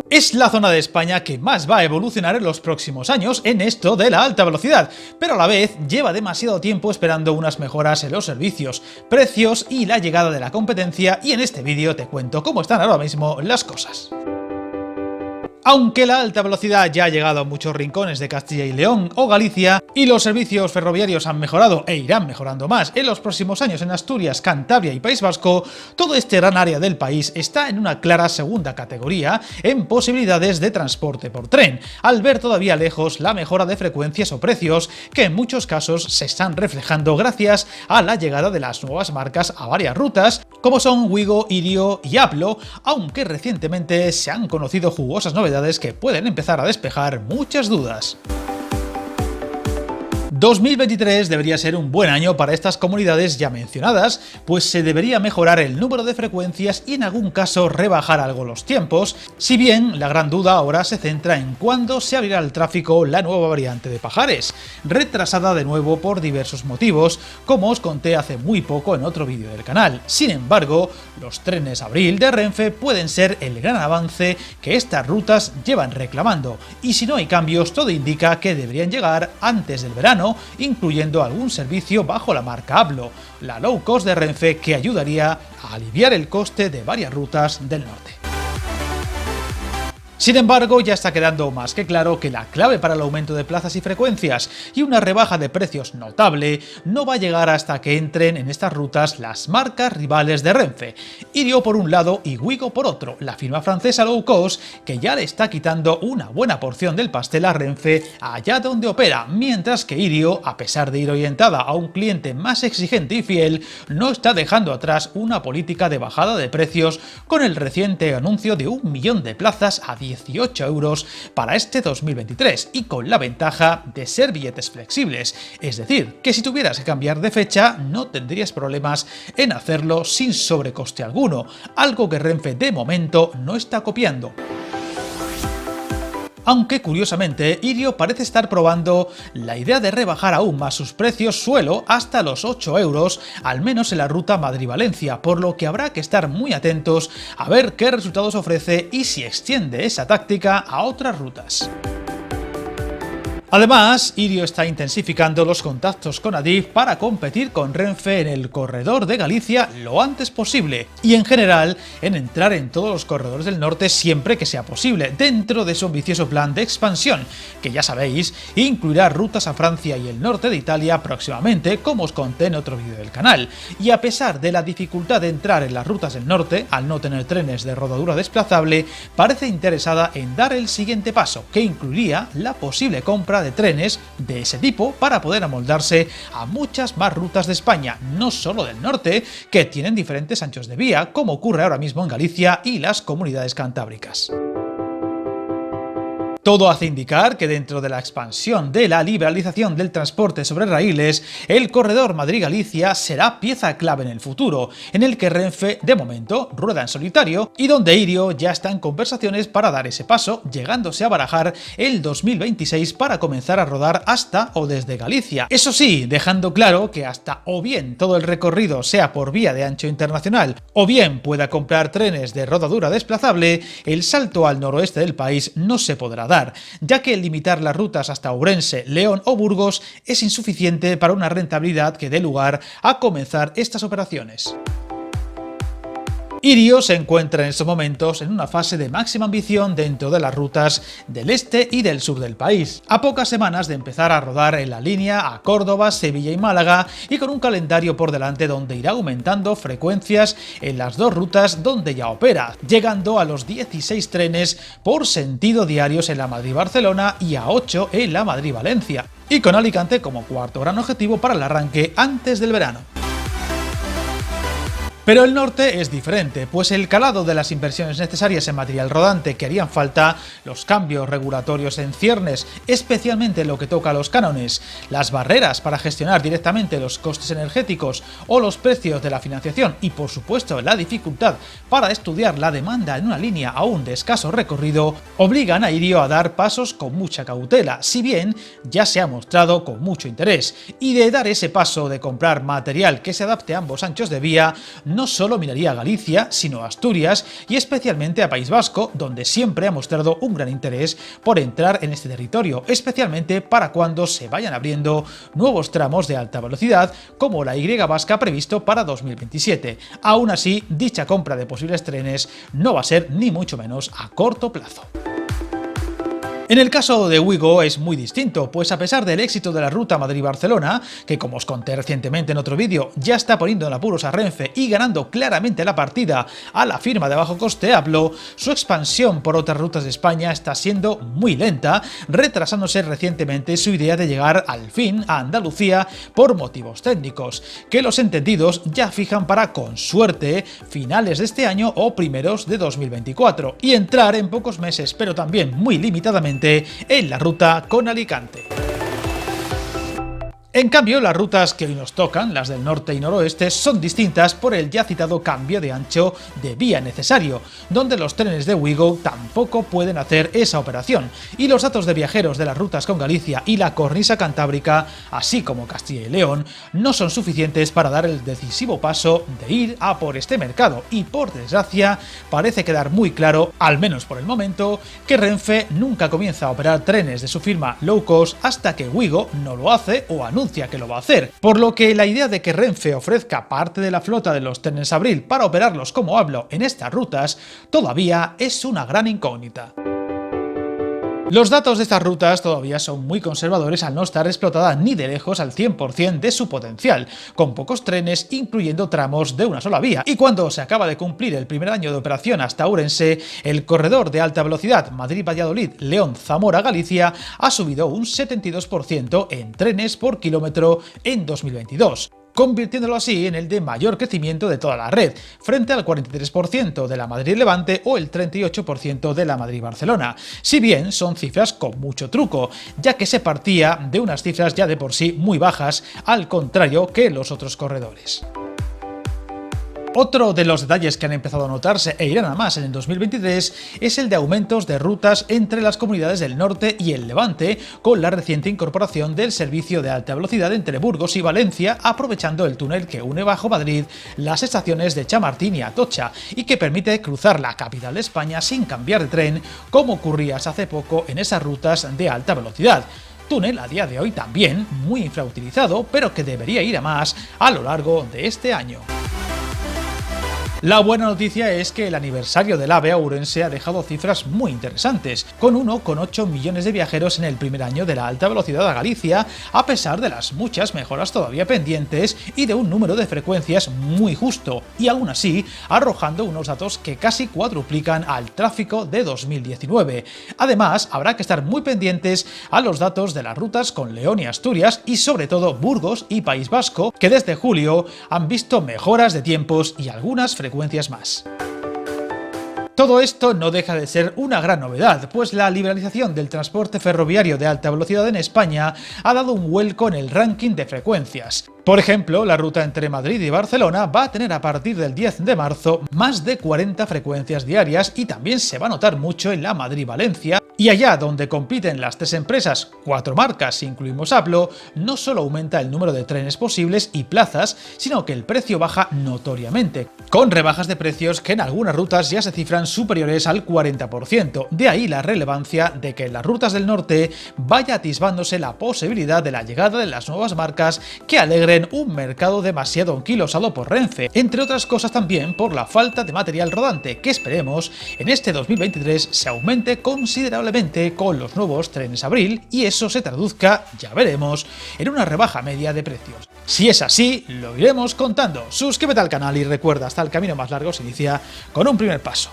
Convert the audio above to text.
Es la zona de España que más va a evolucionar en los próximos años en esto de la alta velocidad, pero a la vez lleva demasiado tiempo esperando unas mejoras en los servicios, precios y la llegada de la competencia, y en este vídeo te cuento cómo están ahora mismo las cosas. Aunque la alta velocidad ya ha llegado a muchos rincones de Castilla y León o Galicia, y los servicios ferroviarios han mejorado e irán mejorando más en los próximos años en Asturias, Cantabria y País Vasco, todo este gran área del país está en una clara segunda categoría en posibilidades de transporte por tren, al ver todavía lejos la mejora de frecuencias o precios que en muchos casos se están reflejando gracias a la llegada de las nuevas marcas a varias rutas, como son Wigo, Irio y Aplo, aunque recientemente se han conocido jugosas novedades que pueden empezar a despejar muchas dudas. 2023 debería ser un buen año para estas comunidades ya mencionadas, pues se debería mejorar el número de frecuencias y en algún caso rebajar algo los tiempos, si bien la gran duda ahora se centra en cuándo se abrirá al tráfico la nueva variante de Pajares, retrasada de nuevo por diversos motivos, como os conté hace muy poco en otro vídeo del canal. Sin embargo, los trenes Abril de Renfe pueden ser el gran avance que estas rutas llevan reclamando, y si no hay cambios todo indica que deberían llegar antes del verano, incluyendo algún servicio bajo la marca Aplo, la low cost de Renfe, que ayudaría a aliviar el coste de varias rutas del norte. Sin embargo, ya está quedando más que claro que la clave para el aumento de plazas y frecuencias y una rebaja de precios notable no va a llegar hasta que entren en estas rutas las marcas rivales de Renfe, Irio por un lado y Wigo por otro, la firma francesa low cost que ya le está quitando una buena porción del pastel a Renfe allá donde opera, mientras que Irio, a pesar de ir orientada a un cliente más exigente y fiel, no está dejando atrás una política de bajada de precios con el reciente anuncio de 1 millón de plazas a 18 euros para este 2023 y con la ventaja de ser billetes flexibles, es decir, que si tuvieras que cambiar de fecha no tendrías problemas en hacerlo sin sobrecoste alguno, algo que Renfe de momento no está copiando. Aunque curiosamente, Irio parece estar probando la idea de rebajar aún más sus precios suelo hasta los 8 euros, al menos en la ruta Madrid-Valencia, por lo que habrá que estar muy atentos a ver qué resultados ofrece y si extiende esa táctica a otras rutas. Además, Irio está intensificando los contactos con Adif para competir con Renfe en el corredor de Galicia lo antes posible y en general en entrar en todos los corredores del norte siempre que sea posible, dentro de su ambicioso plan de expansión, que ya sabéis, incluirá rutas a Francia y el norte de Italia próximamente, como os conté en otro vídeo del canal. Y a pesar de la dificultad de entrar en las rutas del norte, al no tener trenes de rodadura desplazable, parece interesada en dar el siguiente paso, que incluiría la posible compra de trenes de ese tipo para poder amoldarse a muchas más rutas de España, no solo del norte, que tienen diferentes anchos de vía, como ocurre ahora mismo en Galicia y las comunidades cantábricas. Todo hace indicar que dentro de la expansión de la liberalización del transporte sobre raíles, el corredor Madrid-Galicia será pieza clave en el futuro, en el que Renfe, de momento, rueda en solitario y donde Irio ya está en conversaciones para dar ese paso, llegándose a barajar el 2026 para comenzar a rodar hasta o desde Galicia. Eso sí, dejando claro que hasta o bien todo el recorrido sea por vía de ancho internacional, o bien pueda comprar trenes de rodadura desplazable, el salto al noroeste del país no se podrá dar, ya que limitar las rutas hasta Ourense, León o Burgos es insuficiente para una rentabilidad que dé lugar a comenzar estas operaciones. Irio se encuentra en estos momentos en una fase de máxima ambición dentro de las rutas del este y del sur del país, a pocas semanas de empezar a rodar en la línea a Córdoba, Sevilla y Málaga, y con un calendario por delante donde irá aumentando frecuencias en las dos rutas donde ya opera, llegando a los 16 trenes por sentido diarios en la Madrid-Barcelona y a 8 en la Madrid-Valencia, y con Alicante como cuarto gran objetivo para el arranque antes del verano. Pero el norte es diferente, pues el calado de las inversiones necesarias en material rodante que harían falta, los cambios regulatorios en ciernes, especialmente en lo que toca a los cánones, las barreras para gestionar directamente los costes energéticos o los precios de la financiación y por supuesto la dificultad para estudiar la demanda en una línea aún de escaso recorrido, obligan a Irio a dar pasos con mucha cautela, si bien ya se ha mostrado con mucho interés, y de dar ese paso de comprar material que se adapte a ambos anchos de vía, no solo miraría a Galicia, sino a Asturias y especialmente a País Vasco, donde siempre ha mostrado un gran interés por entrar en este territorio, especialmente para cuando se vayan abriendo nuevos tramos de alta velocidad, como la Y vasca previsto para 2027. Aún así, dicha compra de posibles trenes no va a ser ni mucho menos a corto plazo. En el caso de Wigo es muy distinto, pues a pesar del éxito de la ruta Madrid-Barcelona, que como os conté recientemente en otro vídeo, ya está poniendo en apuros a Renfe y ganando claramente la partida a la firma de bajo coste Ablo, su expansión por otras rutas de España está siendo muy lenta, retrasándose recientemente su idea de llegar al fin a Andalucía por motivos técnicos, que los entendidos ya fijan para, con suerte, finales de este año o primeros de 2024, y entrar en pocos meses, pero también muy limitadamente en la ruta con Alicante. En cambio, las rutas que hoy nos tocan, las del norte y noroeste, son distintas por el ya citado cambio de ancho de vía necesario, donde los trenes de Wigo tampoco pueden hacer esa operación, y los datos de viajeros de las rutas con Galicia y la cornisa cantábrica, así como Castilla y León, no son suficientes para dar el decisivo paso de ir a por este mercado, y por desgracia parece quedar muy claro, al menos por el momento, que Renfe nunca comienza a operar trenes de su firma low cost hasta que Wigo no lo hace o anuncia que lo va a hacer, por lo que la idea de que Renfe ofrezca parte de la flota de los trenes Abril para operarlos como hablo en estas rutas todavía es una gran incógnita. Los datos de estas rutas todavía son muy conservadores al no estar explotada ni de lejos al 100% de su potencial, con pocos trenes incluyendo tramos de una sola vía, y cuando se acaba de cumplir el primer año de operación hasta Ourense, el corredor de alta velocidad Madrid-Valladolid, León-Zamora-Galicia ha subido un 72% en trenes por kilómetro en 2022. Convirtiéndolo así en el de mayor crecimiento de toda la red, frente al 43% de la Madrid-Levante o el 38% de la Madrid-Barcelona, si bien son cifras con mucho truco, ya que se partía de unas cifras ya de por sí muy bajas, al contrario que los otros corredores. Otro de los detalles que han empezado a notarse e irán a más en el 2023 es el de aumentos de rutas entre las comunidades del norte y el Levante, con la reciente incorporación del servicio de alta velocidad entre Burgos y Valencia, aprovechando el túnel que une bajo Madrid las estaciones de Chamartín y Atocha, y que permite cruzar la capital de España sin cambiar de tren, como ocurría hace poco en esas rutas de alta velocidad. Túnel a día de hoy también muy infrautilizado, pero que debería ir a más a lo largo de este año. La buena noticia es que el aniversario del AVE a Ourense ha dejado cifras muy interesantes, con 1,8 millones de viajeros en el primer año de la alta velocidad a Galicia, a pesar de las muchas mejoras todavía pendientes y de un número de frecuencias muy justo, y aún así arrojando unos datos que casi cuadruplican al tráfico de 2019. Además, habrá que estar muy pendientes a los datos de las rutas con León y Asturias y sobre todo Burgos y País Vasco, que desde julio han visto mejoras de tiempos y algunas frecuencias más. Todo esto no deja de ser una gran novedad, pues la liberalización del transporte ferroviario de alta velocidad en España ha dado un vuelco en el ranking de frecuencias. Por ejemplo, la ruta entre Madrid y Barcelona va a tener a partir del 10 de marzo más de 40 frecuencias diarias y también se va a notar mucho en la Madrid-Valencia, y allá donde compiten las tres empresas, 4 marcas si incluimos Ablo, no solo aumenta el número de trenes posibles y plazas, sino que el precio baja notoriamente, con rebajas de precios que en algunas rutas ya se cifran superiores al 40%, de ahí la relevancia de que en las rutas del norte vaya atisbándose la posibilidad de la llegada de las nuevas marcas que alegren un mercado demasiado anquilosado por Renfe, entre otras cosas también por la falta de material rodante que esperemos en este 2023 se aumente considerablemente con los nuevos trenes Abril y eso se traduzca, ya veremos, en una rebaja media de precios. Si es así, lo iremos contando. Suscríbete al canal y recuerda, hasta el camino más largo se inicia con un primer paso.